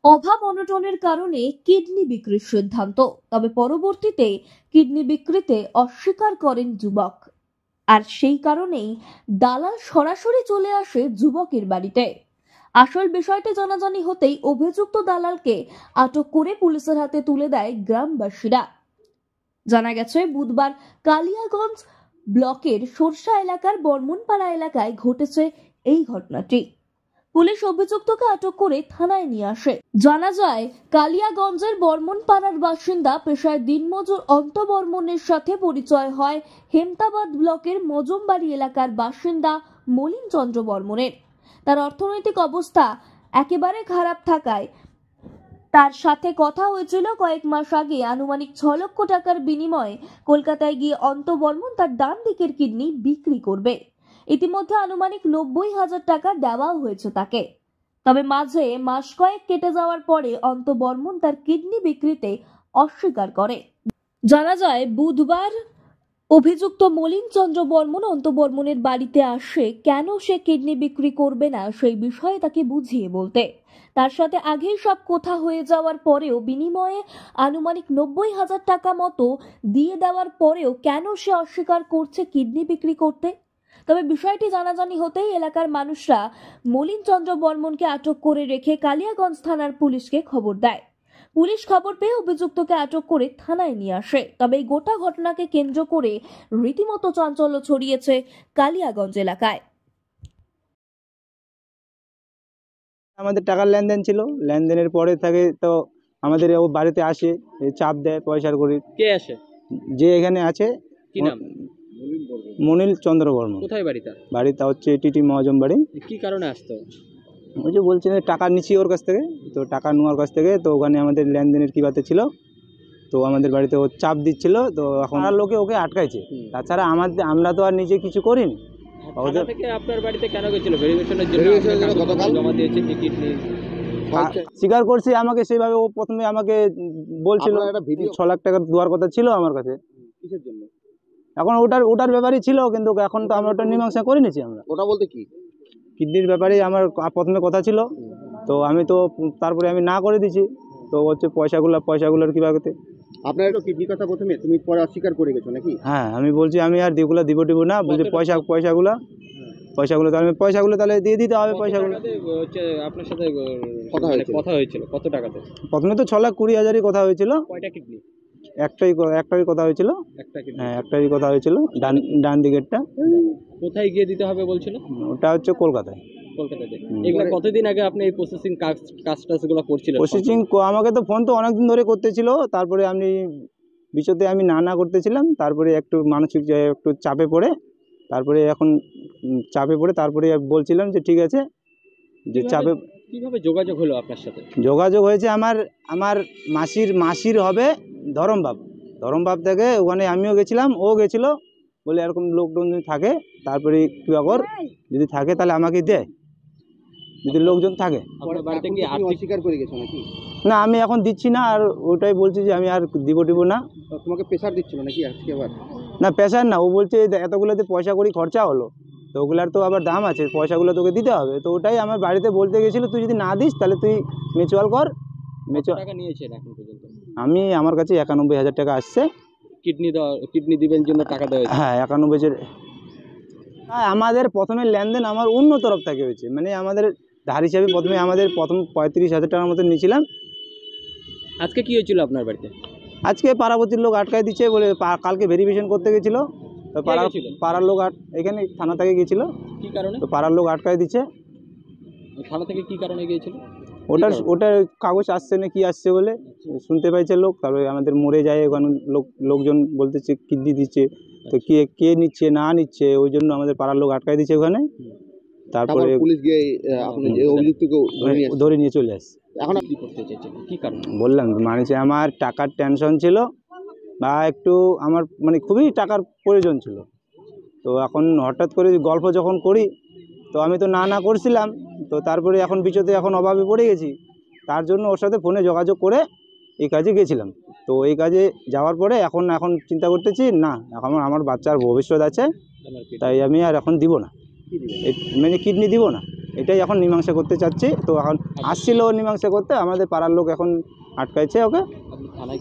অভাব অনটনের কারণে কিডনি বিক্রির সিদ্ধান্ত, তবে পরবর্তীতে কিডনি বিক্রিতে অস্বীকার করেন যুবক। আর সেই কারণেই দালাল সরাসরি চলে আসে যুবকের বাড়িতে। আসল বিষয়টি জানাজানি হতেই অভিযুক্ত দালালকে আটক করে পুলিশের হাতে তুলে দেয় গ্রামবাসীরা। জানা গেছে, বুধবার কালিয়াগঞ্জ ব্লকের সরষা এলাকার বর্মনপাড়া এলাকায় ঘটেছে এই ঘটনাটি। পুলিশ অভিযুক্তকে আটক করে থানায় নিয়ে আসে। জানা যায়, কালিয়াগঞ্জের বর্মনপাড়ার বাসিন্দা পেশায় দিনমজুর অন্ত বর্মনের সাথে পরিচয় হয় হেমতাবাদ ব্লকের মজমবাড়ি এলাকার বাসিন্দা মলিন চন্দ্র বর্মনের। তার অর্থনৈতিক অবস্থা একেবারে খারাপ থাকায় তার সাথে কথা হয়েছিল কয়েক মাস আগে। আনুমানিক 6 লক্ষ টাকার বিনিময়ে কলকাতায় গিয়ে অন্ত বর্মন তার ডান দিকের কিডনি বিক্রি করবে। ইতিমধ্যে আনুমানিক 90,000 টাকা দেওয়া হয়েছে তাকে। তবে মাঝে মাস কয়েক কেটে যাওয়ার পরে অন্ত বর্মন তার কিডনি বিক্রিতে অস্বীকার করে। জানা যায়, বুধবার অভিযুক্ত মলিন চন্দ্র বর্মন অন্ত বর্মনের বাড়িতে আসে কেন সে কিডনি বিক্রি করবে না সেই বিষয়ে তাকে বুঝিয়ে বলতে। তার সাথে আগেই সব কথা হয়ে যাওয়ার পরেও বিনিময়ে আনুমানিক 90,000 টাকা মতো দিয়ে দেওয়ার পরেও কেন সে অস্বীকার করছে কিডনি বিক্রি করতে। তবে বিষয়টি জানাজানি হতেই এলাকার মানুষরা মলিন চন্দ্র বর্মনকে আটক করে রেখে কালিয়াগঞ্জ থানার পুলিশকে খবর দেয়। পুলিশ খবর পেয়ে অভিযুক্তকে আটক করে থানায় নিয়ে আসে। তবে এই গোটা ঘটনাকে কেন্দ্র করে রীতিমতো চাঞ্চল্য ছড়িয়েছে কালিয়াগঞ্জ এলাকায়। আমাদের টাকার লেনদেন ছিল, লেনদেনের পরে থাকে তো আমাদের ও বাড়িতে আসে, চাপ দেয় পয়সার করে। কে আসে? যে এখানে আছে, কি নাম? মনিল চন্দ্র বর্মন। কোথায় বাড়িটা? বাড়িটা হচ্ছে টিটি মহাজন বাড়ি। কি কারণে আসতো? ওই যে বলছে টাকা নিচ্ছি ওর কাছ থেকে, তো টাকা নেওয়ার কাছ থেকে তো ওখানে আমাদের লেনদেনের কি বাতে ছিল, তো আমাদের বাড়িতে ও চাপ দিচ্ছিল। তো এখন আর লোকে ওকে আটকাইছে। তাছাড়া আমরা তো আর নিজে কিছু করিনি। থানা থেকে আপনার বাড়িতে কেন গেছিল? ভেরিফিকেশনের জন্য গতকাল জমা দিয়েছে যে কিডনি স্বীকার করছি আমাকে সেভাবে। ও প্রথমে আমাকে বলছিল 6 লাখ টাকা দেওয়ার কথা ছিল আমার কাছে। কিসের জন্য? এখন ওটার ব্যাপারই ছিল, কিন্তু এখন তো আমরা ওটা মীমাংসা করে নিয়েছি। আমরা ওটা বলতে কি, কিডনির ব্যাপারে আমার প্রথমে কথা ছিল, তো আমি তো তারপরে আমি না করে দিছি। তো হচ্ছে পয়সাগুলোর কীভাবে আপনার তো কিডনির কথা প্রথমে, তুমি পরে অস্বীকার করে গেছো নাকি? হ্যাঁ, আমি বলছি আমি আর দিব না, বলছি পয়সাগুলো তাহলে দিয়ে দিতে হবে। পয়সাগুলো হচ্ছে আপনার সাথে কথা হয়েছিল কত টাকাতে? প্রথমে তো 6,20,000 কথা হয়েছিল। কয়টা কিডনি? একটাই কথা হয়েছিল। হ্যাঁ, একটাই কথা হয়েছিল, ডান দিকেরটা। কোথায় গিয়ে দিতে হবে বলছিল? ওটা হচ্ছে কলকাতায়। এগুলো কতদিন আগে আপনি এই প্রসেসিং কাজগুলো করছিলেন? প্রসেসিং আমাকে তো ফোন তো অনেকদিন ধরে করতেছিল। তারপরে আমি বিষয়তে আমি না করতেছিলাম। তারপরে একটু মানসিক একটু চাপে পড়ে, তারপরে এখন তারপরে বলছিলাম যে ঠিক আছে, যে চাপে। কিভাবে যোগাযোগ হলো আপনার সাথে? যোগাযোগ হয়েছে আমার মাসির হবে ধরমবাব থেকে। ওখানে আমিও গেছিলাম, ও গেছিল, বলে এরকম লোকজন যদি থাকে, তারপরে কর যদি থাকে তাহলে আমাকে দেয়, যদি লোকজন থাকে। অস্বীকার করে গেছো নাকি? না, আমি এখন দিচ্ছি না। আর ওটাই বলছি যে আমি আর দিব না। তোমাকে প্রেসার দিচ্ছিল নাকি আজকে আবার? না, প্রেসার না। ও বলছে এতগুলোতে পয়সা করি খরচা হলো, তো ওগুলার তো আবার দাম আছে, পয়সাগুলো তোকে দিতে হবে। তো ওটাই আমার বাড়িতে বলতে গেছিলো, তুই যদি না দিস তাহলে তুই মিউচুয়াল কর। টাকা নিয়েছেন এখন পর্যন্ত? আমার কাছে 91,000 টাকা আসছে। কিডনি দিবেন জন্য টাকা দেওয়া হয়েছে? হ্যাঁ, 91। আমাদের প্রথমে লেনদেন আমার অন্য তরফ থেকে হয়েছে, মানে আমাদের ধার হিসাবে প্রথম 35,000 টাকার মতো নিয়েছিলাম। আজকে কি হয়েছিল আপনার বাড়িতে? আজকে পাড়াপতির লোক আটকায় দিচ্ছে বলে, কালকে ভেরিফিকেশন করতে গেছিলো। তো পাড়ার লোক এখানে থানা থেকে গিয়েছিল। কি কারণে? তো পাড়ার লোক আটকায় দিচ্ছে। থানা থেকে কি কারণে গিয়েছিল? ওটার কাগজ আসছে না কি আসছে বলে শুনতে পাইছে লোক। তারপরে আমাদের মরে যায়, ওখানে লোকজন বলতেছে কিডনি দিচ্ছে। তো কে নিচ্ছে না নিচ্ছে, ওই জন্য আমাদের পাড়ার লোক আটকায় দিচ্ছে ওখানে। তারপরে পুলিশ গিয়ে অভিযুক্তকে ধরে নিয়ে চলে আসছে। এখন কি করতে চাইছেন? কি কারণ? বললাম মানে আমার টাকার টেনশন ছিল, বা একটু আমার মানে খুবই টাকার প্রয়োজন ছিল। তো এখন হঠাৎ করে গল্প যখন করি, তো আমি তো না করছিলাম। তো তারপরে এখন বিষয়তে এখন অভাবে পড়ে গেছি। তার জন্য ওর সাথে ফোনে যোগাযোগ করে এই কাজে গেছিলাম। তো এই কাজে যাওয়ার পরে এখন চিন্তা করতেছি, না এখন আমার বাচ্চার ভবিষ্যৎ আছে, তাই আমি আর এখন দিব না, মানে কিডনি দিব না। এটাই এখন মীমাংসা করতে চাচ্ছি। তো এখন আসছিল ও মীমাংসা করতে, আমাদের পাড়ার লোক এখন আটকাইছে ওকে। আপনি থানায়